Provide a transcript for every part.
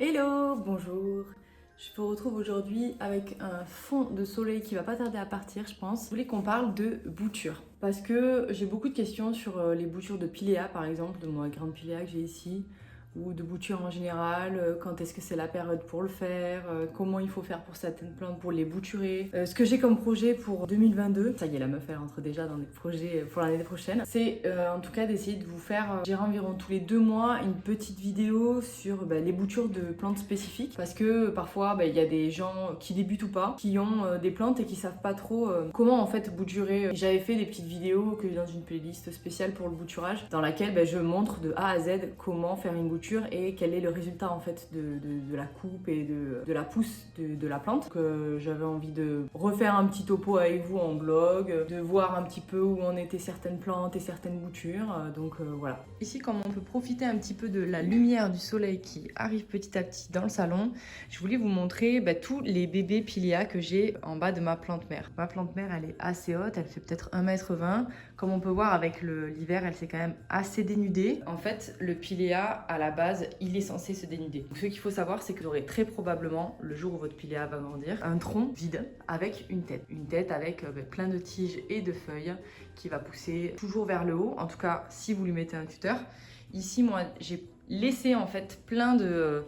Hello, bonjour. Je vous retrouve aujourd'hui avec un fond de soleil qui va pas tarder à partir, je pense. Je voulais qu'on parle de boutures. Parce que j'ai beaucoup de questions sur les boutures de pilea, par exemple, de ma grande pilea que j'ai ici, ou de boutures en général, quand est-ce que c'est la période pour le faire, comment il faut faire pour certaines plantes pour les bouturer. Ce que j'ai comme projet pour 2022, ça y est, la meuf elle rentre déjà dans des projets pour l'année prochaine, c'est en tout cas d'essayer de vous faire, gérer environ tous les 2 mois, une petite vidéo sur les boutures de plantes spécifiques. Parce que parfois, il y a des gens qui débutent ou pas, qui ont des plantes et qui savent pas trop comment en fait bouturer. J'avais fait des petites vidéos que dans une playlist spéciale pour le bouturage, dans laquelle je montre de A à Z comment faire une bouture et quel est le résultat en fait de la coupe et de la pousse de la plante. Donc j'avais envie de refaire un petit topo avec vous en blog, de voir un petit peu où en étaient certaines plantes et certaines boutures, voilà. Ici, comme on peut profiter un petit peu de la lumière du soleil qui arrive petit à petit dans le salon, je voulais vous montrer tous les bébés pilea que j'ai en bas de ma plante mère. Ma plante mère, elle est assez haute, elle fait peut-être 1,20 m. Comme on peut voir avec l'hiver, elle s'est quand même assez dénudée. En fait, le pilea, à la base, il est censé se dénuder. Donc, ce qu'il faut savoir, c'est que vous aurez très probablement, le jour où votre pilea va grandir, un tronc vide avec une tête. Une tête avec plein de tiges et de feuilles qui va pousser toujours vers le haut. En tout cas, si vous lui mettez un tuteur. Ici, moi, j'ai laissé en fait plein de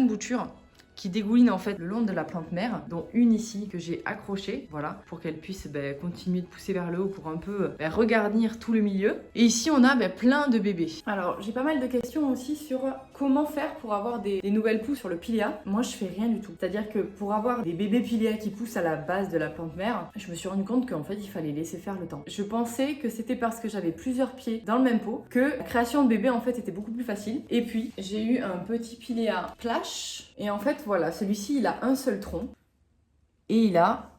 boutures qui dégoulinent en fait le long de la plante mère, dont une ici que j'ai accrochée, voilà, pour qu'elle puisse continuer de pousser vers le haut pour un peu regarnir tout le milieu. Et ici on a plein de bébés. Alors j'ai pas mal de questions aussi sur comment faire pour avoir des nouvelles pousses sur le pilea. Moi je fais rien du tout. C'est-à-dire que pour avoir des bébés pilea qui poussent à la base de la plante mère, je me suis rendu compte qu'en fait il fallait laisser faire le temps. Je pensais que c'était parce que j'avais plusieurs pieds dans le même pot que la création de bébés en fait était beaucoup plus facile. Et puis j'ai eu un petit pilea clash et en fait voilà, celui-ci il a un seul tronc et il a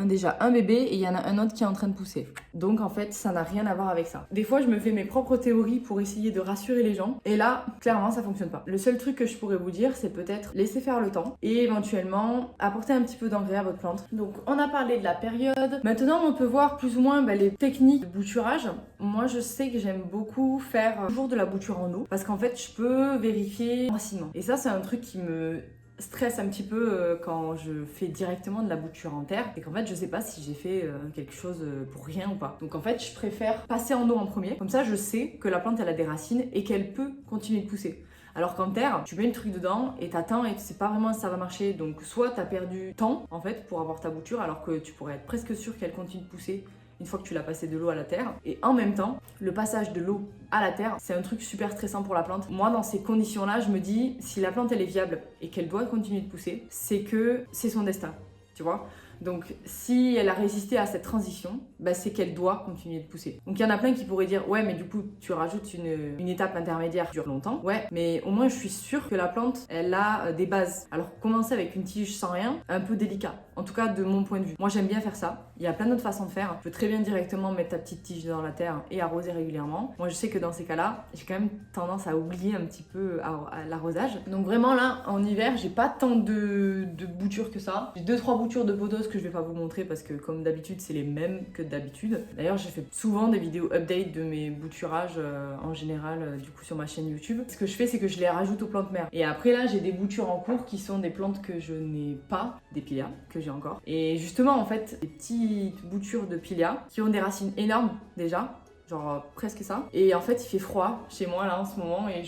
déjà un bébé et il y en a un autre qui est en train de pousser. Donc en fait ça n'a rien à voir avec ça. Des fois je me fais mes propres théories pour essayer de rassurer les gens et là clairement ça fonctionne pas. Le seul truc que je pourrais vous dire c'est peut-être laisser faire le temps et éventuellement apporter un petit peu d'engrais à votre plante. Donc on a parlé de la période. Maintenant on peut voir plus ou moins les techniques de bouturage. Moi je sais que j'aime beaucoup faire toujours de la bouture en eau parce qu'en fait je peux vérifier l'enracinement. Et ça c'est un truc qui me stresse un petit peu quand je fais directement de la bouture en terre et qu'en fait je sais pas si j'ai fait quelque chose pour rien ou pas. Donc en fait je préfère passer en eau en premier, comme ça je sais que la plante elle a des racines et qu'elle peut continuer de pousser. Alors qu'en terre, tu mets le truc dedans et t'attends et tu sais pas vraiment si ça va marcher. Donc soit t'as perdu temps en fait pour avoir ta bouture alors que tu pourrais être presque sûr qu'elle continue de pousser une fois que tu l'as passé de l'eau à la terre. Et en même temps, le passage de l'eau à la terre, c'est un truc super stressant pour la plante. Moi, dans ces conditions-là, je me dis, si la plante, elle est viable et qu'elle doit continuer de pousser, c'est que c'est son destin, tu vois. Donc, si elle a résisté à cette transition, c'est qu'elle doit continuer de pousser. Donc, il y en a plein qui pourraient dire, ouais, mais du coup, tu rajoutes une étape intermédiaire qui dure longtemps. Ouais, mais au moins, je suis sûre que la plante, elle a des bases. Alors, commencer avec une tige sans rien, un peu délicat. En tout cas, de mon point de vue. Moi, j'aime bien faire ça. Il y a plein d'autres façons de faire. Tu peux très bien directement mettre ta petite tige dans la terre et arroser régulièrement. Moi, je sais que dans ces cas-là, j'ai quand même tendance à oublier un petit peu à l'arrosage. Donc, vraiment, là, en hiver, j'ai pas tant de boutures que ça. J'ai 2-3 boutures de potos que je vais pas vous montrer parce que comme d'habitude c'est les mêmes que d'habitude. D'ailleurs j'ai fait souvent des vidéos update de mes bouturages en général du coup sur ma chaîne YouTube. Ce que je fais c'est que je les rajoute aux plantes mères. Et après là j'ai des boutures en cours qui sont des plantes que je n'ai pas, des pilea que j'ai encore. Et justement en fait des petites boutures de pilea qui ont des racines énormes déjà. Genre presque ça. Et en fait il fait froid chez moi là en ce moment et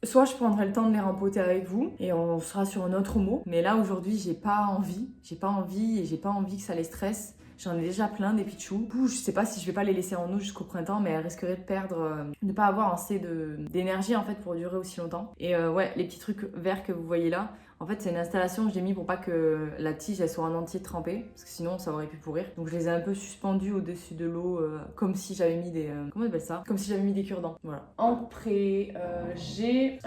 soit je prendrai le temps de les rempoter avec vous et on sera sur un autre mot. Mais là aujourd'hui j'ai pas envie et j'ai pas envie que ça les stresse. J'en ai déjà plein des pitchous. Du coup, je sais pas si je vais pas les laisser en eau jusqu'au printemps, mais elles risqueraient de perdre, de pas avoir assez d'énergie en fait pour durer aussi longtemps. Et ouais, les petits trucs verts que vous voyez là, en fait, c'est une installation que j'ai mis pour pas que la tige elle soit en entier trempée, parce que sinon ça aurait pu pourrir. Donc je les ai un peu suspendus au-dessus de l'eau, comme si j'avais mis des. Comment on appelle ça? Comme si j'avais mis des cure-dents. Voilà. En pré, j'ai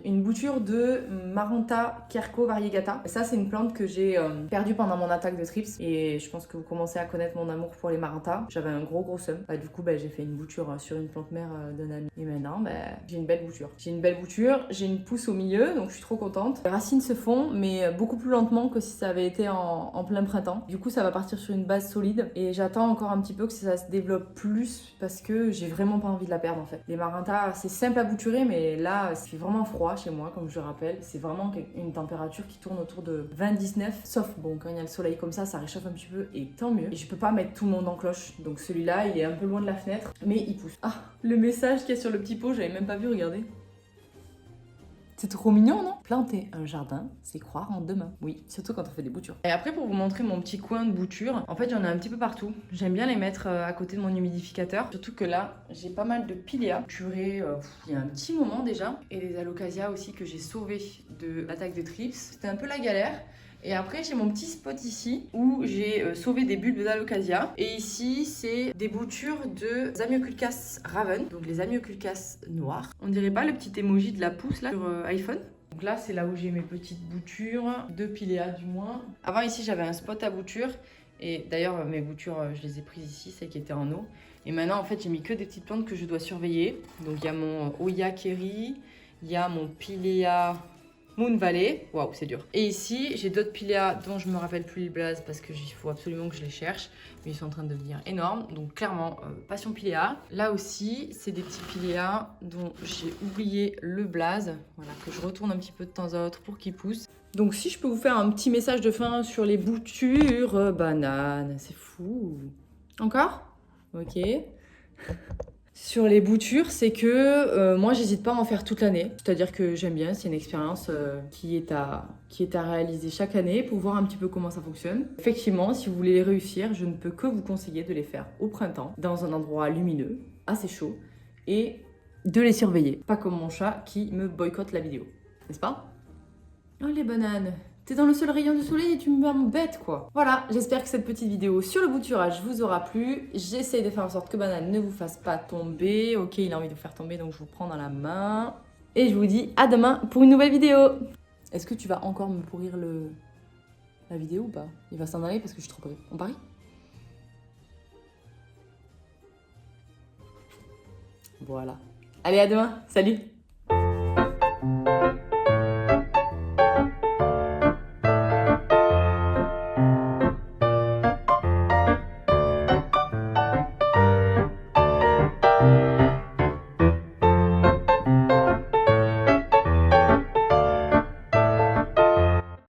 une bouture de Maranta Kerko variegata. Ça, c'est une plante que j'ai perdue pendant mon attaque de trips, et je pense que vous commencez à connaître mon amour pour les Maranta. J'avais un gros seum. Du coup, j'ai fait une bouture sur une plante mère d'un ami. Et maintenant, j'ai une belle bouture. J'ai une belle bouture, j'ai une pousse au milieu, donc je suis trop contente. Les racines se font, mais beaucoup plus lentement que si ça avait été en plein printemps. Du coup, ça va partir sur une base solide et j'attends encore un petit peu que ça se développe plus parce que j'ai vraiment pas envie de la perdre en fait. Les Marinta, c'est simple à bouturer, mais là, il fait vraiment froid chez moi, comme je le rappelle. C'est vraiment une température qui tourne autour de 20-19, sauf bon, quand il y a le soleil comme ça réchauffe un petit peu et tant mieux. Et je peux pas mettre tout le monde en cloche, donc celui-là, il est un peu loin de la fenêtre, mais il pousse. Ah, le message qu'il y a sur le petit pot, j'avais même pas vu, regardez. C'est trop mignon, non? Planter un jardin, c'est croire en demain. Oui, surtout quand on fait des boutures. Et après, pour vous montrer mon petit coin de bouture, en fait, j'en ai un petit peu partout. J'aime bien les mettre à côté de mon humidificateur. Surtout que là, j'ai pas mal de piléas bouturés il y a un petit moment déjà. Et les alocasias aussi que j'ai sauvés de l'attaque de trips. C'était un peu la galère. Et après, j'ai mon petit spot ici où j'ai sauvé des bulbes d'alocasia. Et ici, c'est des boutures de Zamioculcas raven, donc les Zamioculcas noirs. On dirait pas le petit emoji de la pousse là sur iPhone. Donc là, c'est là où j'ai mes petites boutures, de piléas du moins. Avant, ici, j'avais un spot à bouture. Et d'ailleurs, mes boutures, je les ai prises ici, celles qui étaient en eau. Et maintenant, en fait, j'ai mis que des petites plantes que je dois surveiller. Donc, il y a mon Oya Kerry, il y a mon Pilea Moon Valley, waouh, c'est dur. Et ici, j'ai d'autres piléas dont je me rappelle plus le blaze parce qu'il faut absolument que je les cherche. Mais ils sont en train de devenir énormes. Donc clairement, passion piléa. Là aussi, c'est des petits piléas dont j'ai oublié le blaze. Voilà, que je retourne un petit peu de temps à autre pour qu'ils poussent. Donc si je peux vous faire un petit message de fin sur les boutures, bananes, c'est fou. Encore? Ok. Sur les boutures, c'est que moi, j'hésite pas à en faire toute l'année. C'est-à-dire que j'aime bien, c'est une expérience qui est à réaliser chaque année pour voir un petit peu comment ça fonctionne. Effectivement, si vous voulez les réussir, je ne peux que vous conseiller de les faire au printemps, dans un endroit lumineux, assez chaud, et de les surveiller. Pas comme mon chat qui me boycotte la vidéo. N'est-ce pas? Oh les bananes! T'es dans le seul rayon du soleil et tu me bête quoi. Voilà, j'espère que cette petite vidéo sur le bouturage vous aura plu. J'essaye de faire en sorte que Banane ne vous fasse pas tomber. Ok, il a envie de vous faire tomber, donc je vous prends dans la main. Et je vous dis à demain pour une nouvelle vidéo. Est-ce que tu vas encore me pourrir la vidéo ou pas? Il va s'en aller parce que je suis trop près. On parie? Voilà. Allez, à demain. Salut!